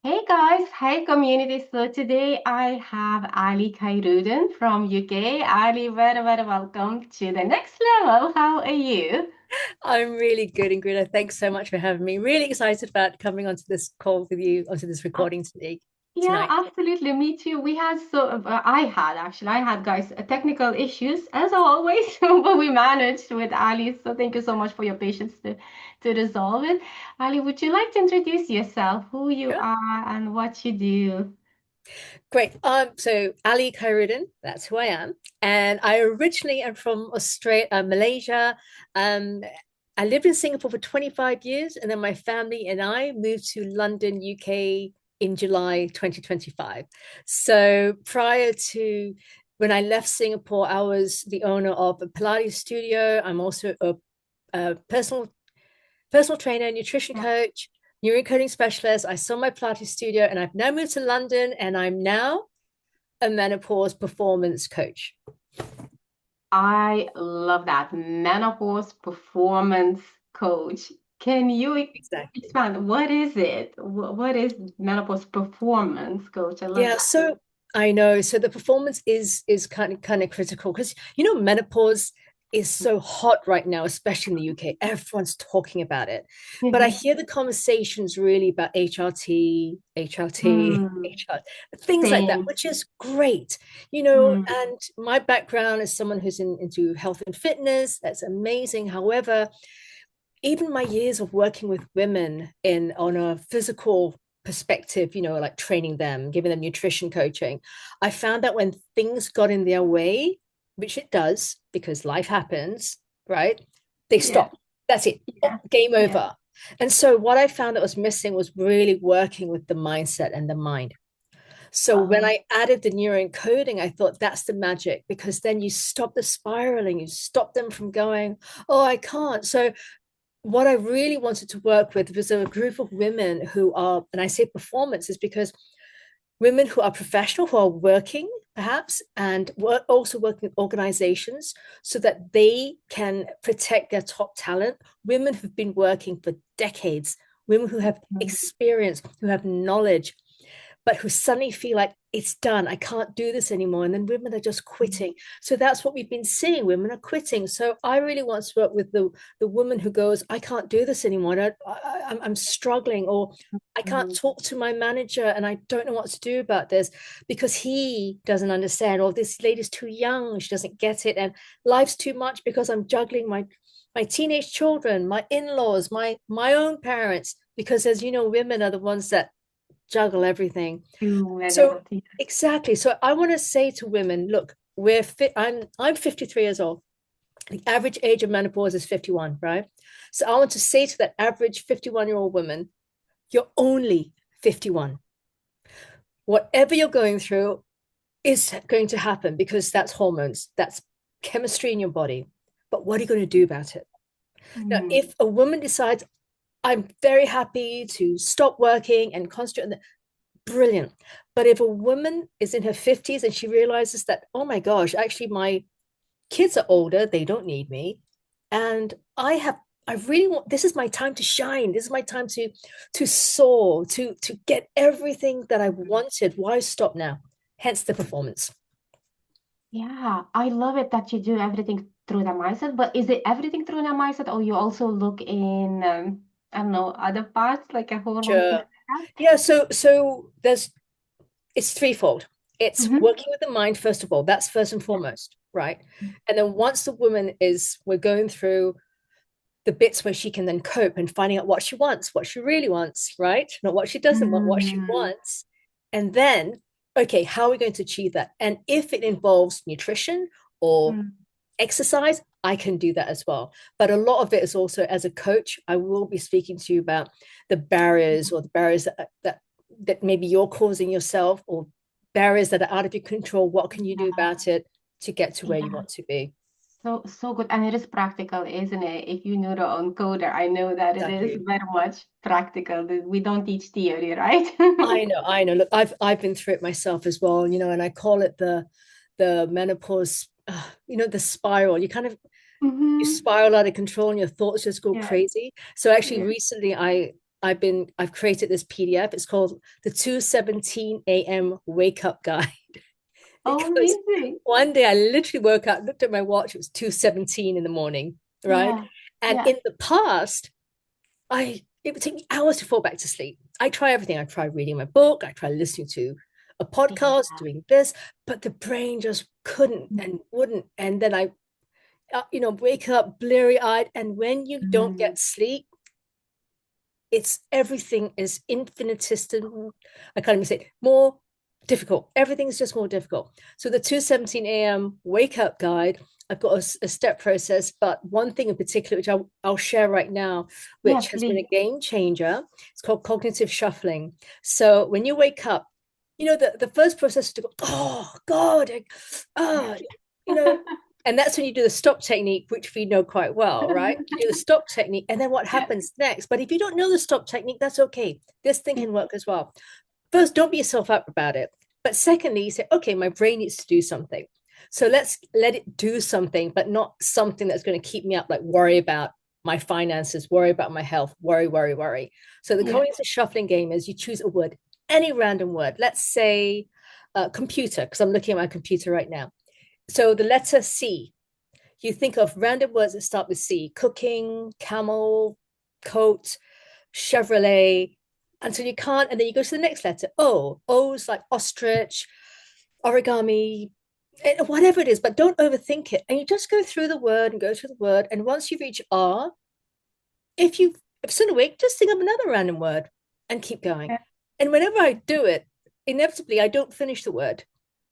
Hey guys, hey community. So today I have Ali Khairuddin from UK. Ali, very, very welcome to the next level. How are you? I'm really good, Ingrid. Thanks so much for having me. Really excited about coming onto this call with you, onto this recording today, Yeah, tonight. absolutely. Me too. We had I had guys technical issues as always, but we managed with Ali. So thank you so much for your patience to resolve it. Ali, would you like to introduce yourself, who you Yeah. are and what you do? Great. So Ali Khairuddin, that's who I am. And I originally am from Australia, Malaysia. Um, I lived in Singapore for 25 years, and then my family and I moved to London, UK in July 2025. So prior to when I left Singapore, I was the owner of a Pilates studio. I'm also a personal trainer, nutrition coach, neurocoding specialist. I saw my Pilates studio and I've now moved to London and I'm now a menopause performance coach. I love that. Menopause performance coach. Can you Exactly. expand? What is it? What is menopause performance coach? I love Yeah, that. so I know. So the performance is kind of critical because menopause is so hot right now, especially in the UK. Everyone's talking about it. But I Mhm. hear the conversations really about HRT, Mm, HR, things like that, same. which is great. Mm, And my background is someone who's into health and fitness. That's amazing. However, even my years of working with women in on a physical perspective, like training them, giving them nutrition coaching, I found that when things got in their way, which it does because life happens, right? They yeah, stop. That's it. yeah, Game yeah. over. And so what I found that was missing was really working with the mindset and the mind. So when Um, I added the neuroencoding, I thought that's the magic because then you stop the spiraling, you stop them from going, oh, I can't. So what I really wanted to work with was a group of women who are, and I say performance is because women who are professional, who are working perhaps, and work, also working with organizations so that they can protect their top talent, women who've been working for decades, women who have experience, who have knowledge, but who suddenly feel like it's done. I can't do this anymore. And then women are just quitting. So that's what we've been seeing. Women are quitting. So I really want to work with the woman who goes, I can't do this anymore. I'm struggling, or I can't mm, talk to my manager and I don't know what to do about this because he doesn't understand, or this lady's too young, she doesn't get it. And life's too much because I'm juggling my teenage children, my in-laws, my own parents, because as you know, women are the ones that juggle everything. very So healthy. exactly. So I want to say to women, look, we're fit. I'm 53 years old. The average age of menopause is 51, right? So I want to say to that average 51-year-old woman, you're only 51. Whatever you're going through is going to happen because that's hormones, that's chemistry in your body. But what are you going to do about it? Now, Mm, if a woman decides, I'm very happy to stop working and concentrate on the brilliant. But if a woman is in her 50s and she realizes that, oh my gosh, actually, my kids are older, they don't need me. And I really want, this is my time to shine. This is my time to soar, to get everything that I wanted. Why stop now? Hence the performance. yeah, I love it that you do everything through the mindset, but is it everything through the mindset or you also look in, I don't know, other parts like a hormone, things Sure. like Yeah, so there's it's threefold. that? It's Hmm. working with the mind, first of all. That's first and foremost, right? And then once the woman is, we're going through the bits where she can then cope and finding out what she wants, what she really wants, right? Not what she doesn't want, what she Mm, wants. And then, okay, how are we going to achieve that? And if it involves nutrition or mm, exercise, I can do that as well. But a lot of it is also as a coach, I will be speaking to you about the barriers or the barriers that maybe you're causing yourself, or barriers that are out of your control. What can you do yeah, about it to get to where you yeah. want to be? So good. And it is practical, isn't it? If you know the encoder, I know that it is Exactly. very much practical. We don't teach theory, right? I know. Look, I've been through it myself as well, and I call it the menopause, the spiral. You Hmm. spiral out of control and your thoughts just go Yeah, crazy. So actually yeah. recently I I've created this PDF. It's called the 2:17 a.m. Wake Up Guide Oh, because amazing. one day I literally woke up, looked at my watch, it was 2:17 in the morning, right? Yeah. And Yeah. in the past, I it would take me hours to fall back to sleep. I try everything. I try reading my book, I try listening to a podcast, Yeah. doing this, but the brain just couldn't and wouldn't. And then I wake up bleary eyed. And when you don't Mm. get sleep, it's everything is infinitesimal. I can't even say it, more difficult. Everything's just more difficult. So the 2:17 a.m. wake up guide, I've got a step process, but one thing in particular, which I'll share right now, Yeah, which has been please. a game changer, it's called cognitive shuffling. So when you wake up, the first process is to go, oh God, oh, you know, and that's when you do the stop technique, which we know quite well, right? You do the stop technique, and then what Yeah. happens next? But if you don't know the stop technique, that's okay. This thing Yeah. can work as well. First, don't beat yourself up about it. But secondly, you say, okay, my brain needs to do something. So let's let it do something, but not something that's going to keep me up, like worry about my finances, worry about my health, worry, worry, worry. So the Yeah. cognitive shuffling game is you choose a word, any random word. Let's say computer, because I'm looking at my computer right now. So the letter C, you think of random words that start with C: cooking, camel, coat, Chevrolet, until you can't. And then you go to the next letter. O. O's like ostrich, origami, whatever it is, but don't overthink it. And you just go through the word and go through the word. And once you reach R, if still awake, just think of another random word and keep going. Yeah. And whenever I do it, inevitably I don't finish the word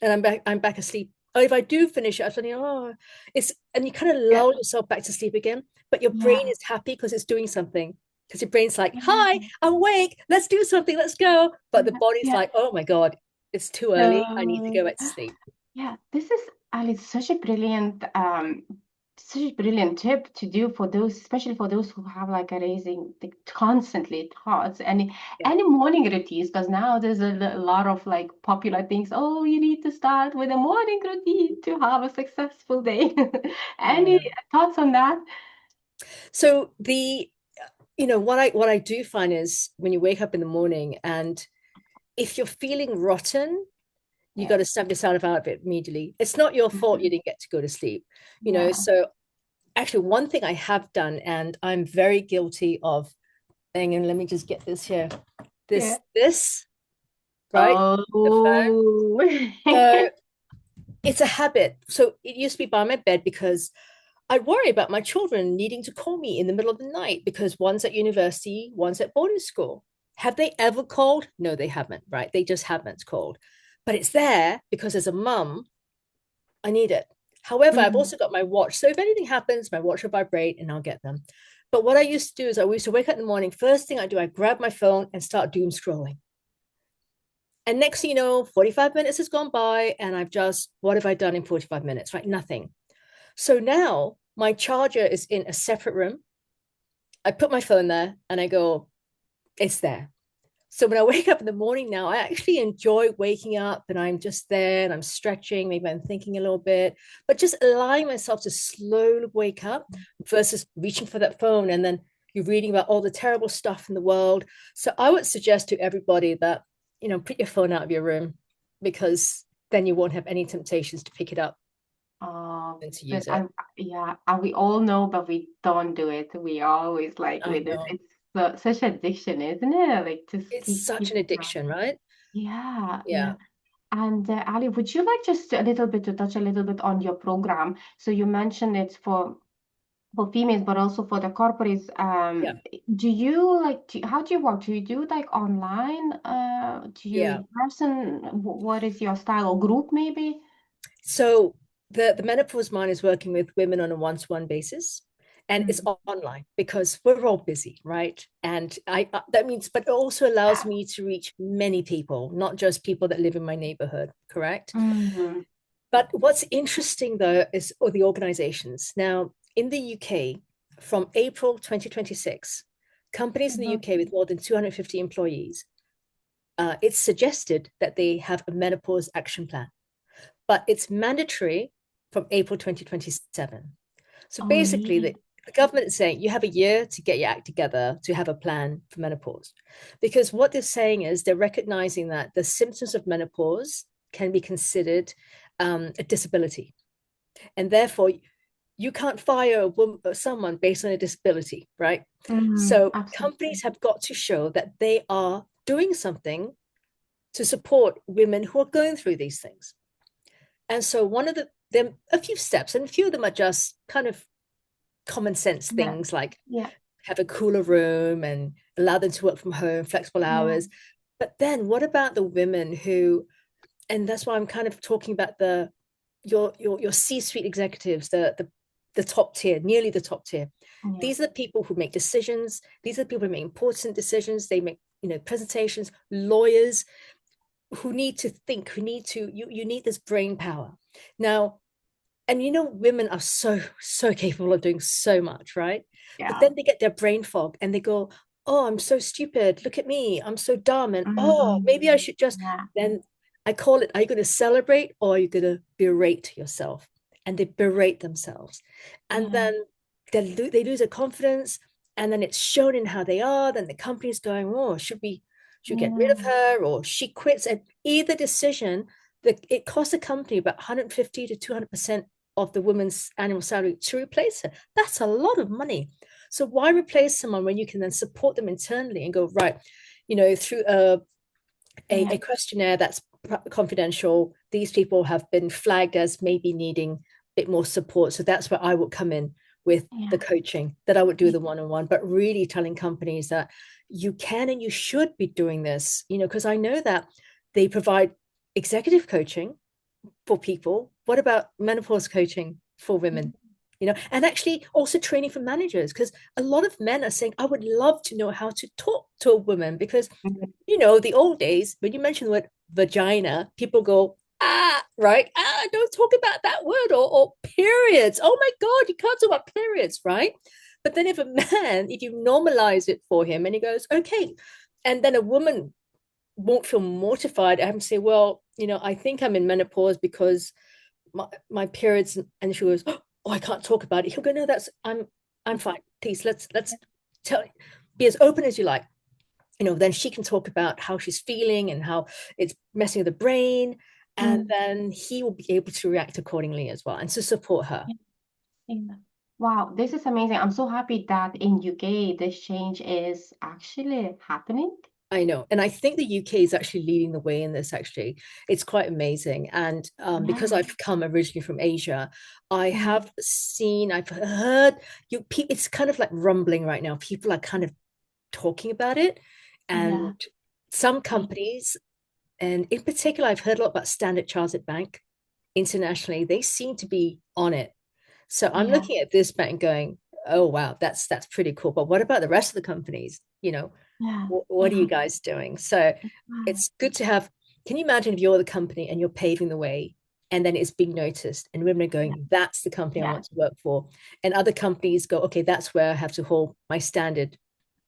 and I'm back asleep. Or if I do finish it, I'm thinking, oh, it's and you kind of Yeah. lull yourself back to sleep again, but your brain Yeah. is happy because it's doing something. Because your brain's like, hi, Yeah. I'm awake, let's do something, let's go. But the body's Yeah. like, oh my God, it's too early. I need to So go back to sleep. yeah, this is Ali, such a brilliant tip to do for those, especially for those who have like a raising like, constantly thoughts and Yeah. any morning routines, because now there's a lot of like popular things. Oh, you need to start with a morning routine to have a successful day. Any Yeah. thoughts on that? So what I do find is when you wake up in the morning and if you're feeling rotten, you got Yeah. to snap yourself out of it immediately. It's not your fault you Mhm. didn't get to go to sleep. Yeah. So actually one thing I have done, and I'm very guilty of, and let me just get this here. Yeah. This, right? The phone. Oh. So it's a habit. So it used to be by my bed because I worry about my children needing to call me in the middle of the night because one's at university, one's at boarding school. Have they ever called? No, they haven't, right? They just haven't called. But it's there because as a mum, I need it. However, I've Mm. also got my watch. So if anything happens, my watch will vibrate and I'll get them. But what I used to do is I used to wake up in the morning. First thing I do, I grab my phone and start doom scrolling. And next thing you know, 45 minutes has gone by and what have I done in 45 minutes? Right? Nothing. So now my charger is in a separate room. I put my phone there and I go, it's there. So when I wake up in the morning now, I actually enjoy waking up and I'm just there and I'm stretching. Maybe I'm thinking a little bit, but just allowing myself to slowly wake up versus reaching for that phone and then you're reading about all the terrible stuff in the world. So I would suggest to everybody that, put your phone out of your room because then you won't have any temptations to pick it up and to But use it. yeah, and we all know, but we don't do it. We always like I with it. know. It's such addiction, isn't it? Like just It's such keep an addiction, scrolling. right? Yeah, yeah. Yeah. And Ali, would you like just a little bit to touch a little bit on your program? So you mentioned it's for females, but also for the corporates. Yeah. Do you like how do you work? Do you do like online? Do you Yeah. in person? What is your style or group maybe? So the menopause mind is working with women on a one-to-one basis, and it's Mm. online because we're all busy, right? And I that means, but it also allows me to reach many people, not just people that live in my neighborhood, correct? Mhm. But what's interesting though is the organizations. Now in the UK, from April 2026, companies in the Mhm. UK with more than 250 employees, it's suggested that they have a menopause action plan, but it's mandatory from April 2027. So Oh, basically, really? The government is saying you have a year to get your act together to have a plan for menopause. Because what they're saying is they're recognizing that the symptoms of menopause can be considered a disability. And therefore, you can't fire a woman, someone based on a disability, right? So Absolutely. companies have got to show that they are doing something to support women who are going through these things. And so one of the them a few steps, and a few of them are just kind of common sense Yeah. things like Yeah. have a cooler room and allow them to work from home, flexible Yeah. hours. But then what about the women who, and that's why I'm kind of talking about the your C-suite executives, the top tier, nearly the top tier. Yeah. These are the people who make decisions. These are the people who make important decisions. They make, presentations, lawyers who need to think, who need to, you need this brain power. Now, and women are so capable of doing so much, right? But Yeah. then they get their brain fog and they go, oh, I'm so stupid, look at me, I'm so dumb, and oh, maybe I Mm, should just. yeah. Then I call it, are you going to celebrate or are you going to berate yourself? And they berate themselves, and Yeah. then they lose their confidence, and then it's shown in how they are. Then the company's going, oh, should we get rid Yeah. of her, or she quits. And either decision, it costs the company about 150 to 200% of the woman's annual salary to replace her. That's a lot of money. So why replace someone when you can then support them internally and go, right, through a Yeah. questionnaire that's confidential, these people have been flagged as maybe needing a bit more support. So that's where I would come in with the Yeah. coaching, that I would do the one-on-one, but really telling companies that you can and you should be doing this, because I know that they provide executive coaching for people. What about menopause coaching for women? And actually also training for managers, because a lot of men are saying, I would love to know how to talk to a woman, because Mhm. the old days, when you mention the word vagina, people go, right? Don't talk about that word, or periods. Oh my God, you can't talk about periods, right? But then if you normalize it for him and he goes, okay, and then a woman won't feel mortified. I have to say, well, I think I'm in menopause because my periods, and she goes, oh, I can't talk about it. He'll go, no, I'm fine. Please, let's tell be as open as you like. Then she can talk about how she's feeling and how it's messing with the brain. And Mm. then he will be able to react accordingly as well and to support her. Yeah. Wow, this is amazing. I'm so happy that in UK this change is actually happening. I know. And I think the UK is actually leading the way in this, actually. It's quite amazing. And because Yeah. I've come originally from Asia, I Mm. have I've heard it's kind of like rumbling right now. People are kind of talking about it. Yeah. And some Yeah. companies, and in particular, I've heard a lot about Standard Chartered Bank internationally. They seem to be on it. So I'm Yeah. looking at this bank going, oh wow, that's pretty cool. But what about the rest of the companies? Yeah. What are you Yeah. guys doing? So Wow. it's good to have. Can you imagine if you're the company and you're paving the way, and then it's being noticed, and women are Yeah. going, that's the company I Yeah. want to work for, and other companies go, okay, that's where I have to hold my standard.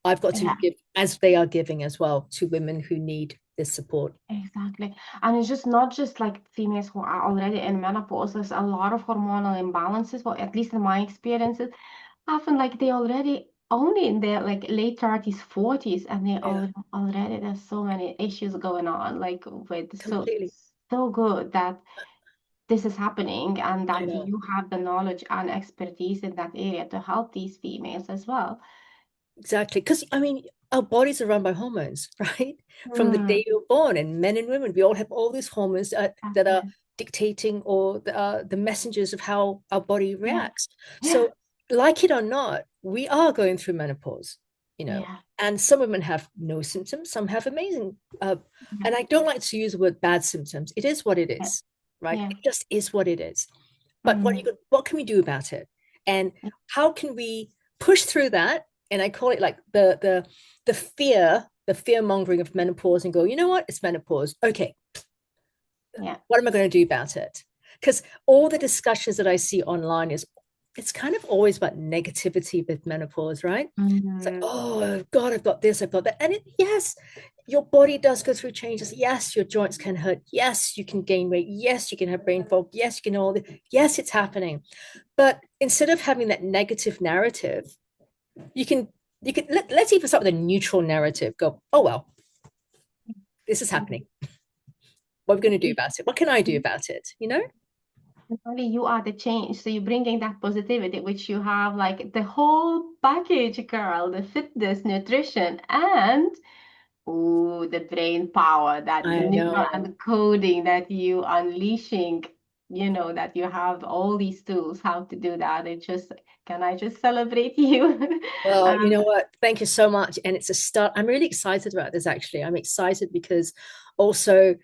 I've got to Yeah. give as they are giving as well to women who need this support. Exactly. And it's just not just like females who are already in menopause. There's a lot of hormonal imbalances, well, at least in my experiences. Often like they already only in their like late 30s, 40s, and they Yeah, already there's so many issues going on, like with completely. so good that this is happening and I that know. you have the knowledge and expertise in that area to help these females as well. Exactly. Because, I mean, our bodies are run by hormones, right? From the Hmm. day you're born, and men and women, we all have all these hormones that are Absolutely. dictating or the messengers of how our body Yeah. reacts. Yeah. So, like it or not, we are going through menopause, Yeah. and some women have no symptoms, some have amazing. Yeah. And I don't like to use the word bad symptoms. It is what it Yeah. is, right? Yeah. It just is what it is. But Mm. what can we do about it? And how can we push through that? And I call it like the fear mongering of menopause, and go, you know what? It's menopause. Okay, Yeah. what am I going to do about it? Because all the discussions that I see online it's kind of always about negativity with menopause, right? It's like, Mhm. oh God, I've got this, I've got that. And yes, your body does go through changes. Yes, your joints can hurt. Yes, you can gain weight. Yes, you can have brain fog. Yes, you can all this. Yes, it's happening. But instead of having that negative narrative, you can let's even start with a neutral narrative. Go, oh well, this is happening. What are we going to do about it? What can I do about it? You know? Only you are the change. So you're bringing that positivity, which you have like the whole package, girl, the fitness, nutrition, and oh, the brain power, that I neural know. encoding that you unleashing, that you have all these tools, how to do that. Can I just celebrate you? Well, you Um, know what? Thank you so much. And it's a start. I'm really excited about this, actually. I'm excited because also,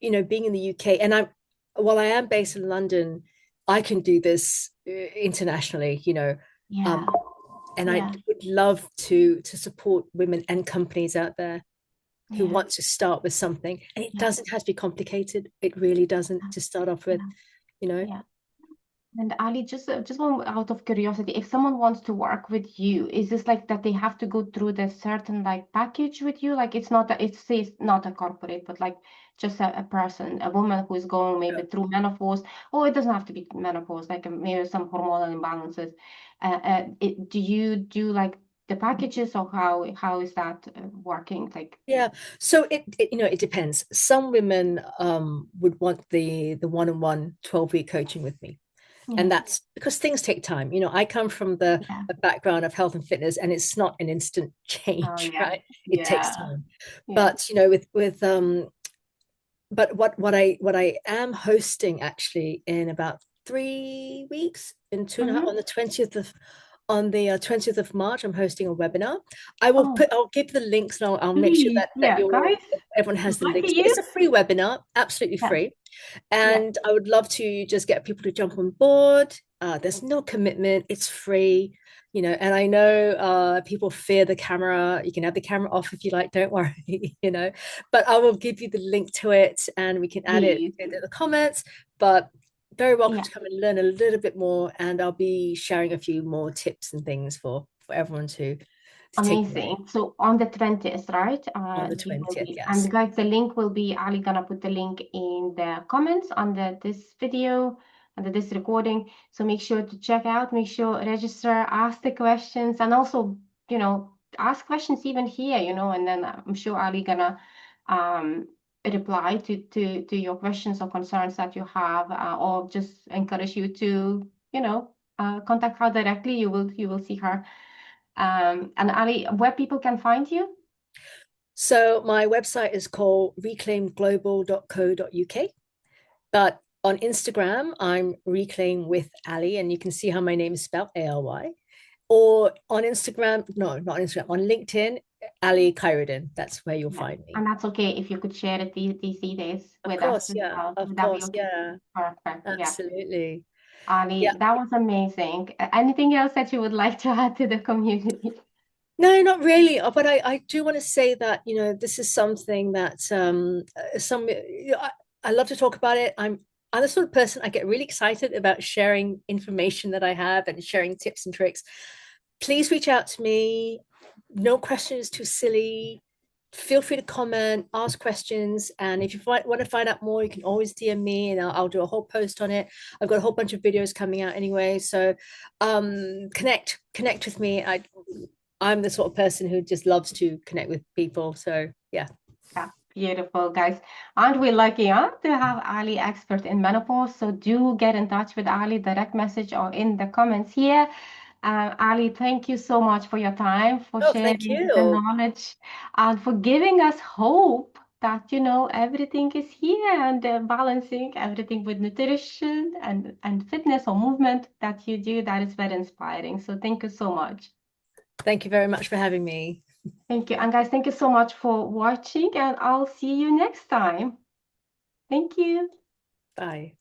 being in the UK, and while I am based in London, I can do this internationally, um, yeah, and I yeah, would love to support women and companies out there who yeah, want to start with something. And it yeah, doesn't have to be complicated. It really doesn't to start off with, yeah, you know. yeah. And Ali, just one out of curiosity, if someone wants to work with you, is this like that they have to go through the certain like package with you? Like it says not a corporate, but like just a person, a woman who is going maybe through menopause, or it doesn't have to be menopause, like maybe some hormonal imbalances. Do you do like the packages, or how is that working? Like, Yeah. So it depends. Some women would want the one-on-one 12-week coaching with me. And yeah, that's because things take time. I come from the yeah, a background of health and fitness, and it's not an instant oh change, yeah, right? It takes yeah, time. yeah. But but what I am hosting actually in about 3 weeks, in two and a half, Mm-hmm. on the 20th of March, I'm hosting a webinar. I'll give the links, and I'll make sure Please, that yeah, guys, everyone has the lucky links. But you. it's a free webinar, absolutely Yeah, free. yeah, And I would love to just get people to jump on board. There's no commitment, it's free. And I know people fear the camera. You can have the camera off if you like, don't worry, but I will give you the link to it, and we can add it please. in the comments. But very welcome Yeah, to come and learn a little bit more, and I'll be sharing a few more tips and things for everyone to take away amazing. So on the 20th, right? on the You will 20th. be, and Yes. guys, the link will be, Ali gonna put the link in the comments under this video, under this recording. So make sure to check out, make sure register, ask the questions, and also, ask questions even here, and then I'm sure Ali gonna um reply to your questions or concerns that you have, or just encourage you to, contact her directly. You will see her. And Ali, where people can find you? So my website is called reclaimglobal.co.uk. But on Instagram, I'm Reclaim with Ali, and you can see how my name is spelled, ALY. Or on Instagram, no, not on Instagram, on LinkedIn, Aly Khairuddin. That's where you'll Yeah. find me. And that's okay if you could share it these days Of with us course, as yeah, well. of Would that be course, okay? yeah, Perfect. Yeah. absolutely. Yeah. Ali, that was amazing. Anything else that you would like to add to the community? No, not really. But I do want to say that, this is something that I love to talk about it. I'm the sort of person I get really excited about sharing information that I have and sharing tips and tricks. Please reach out to me. No question is too silly. Feel free to comment, ask questions, and if you want to find out more, you can always DM me, and I'll do a whole post on it. I've got a whole bunch of videos coming out anyway, so connect with me. I'm the sort of person who just loves to connect with people. So yeah. Yeah, beautiful, guys. Aren't we lucky, huh, to have Ali expert in menopause? So do get in touch with Ali, direct message or in the comments here. Ali, thank you so much for your time, for Oh, thank sharing the you. knowledge, and for giving us hope that, everything is here, and balancing everything with nutrition and fitness or movement that you do. That is very inspiring. So thank you so much. Thank you very much for having me. Thank you. And guys, thank you so much for watching, and I'll see you next time. Thank you. Bye.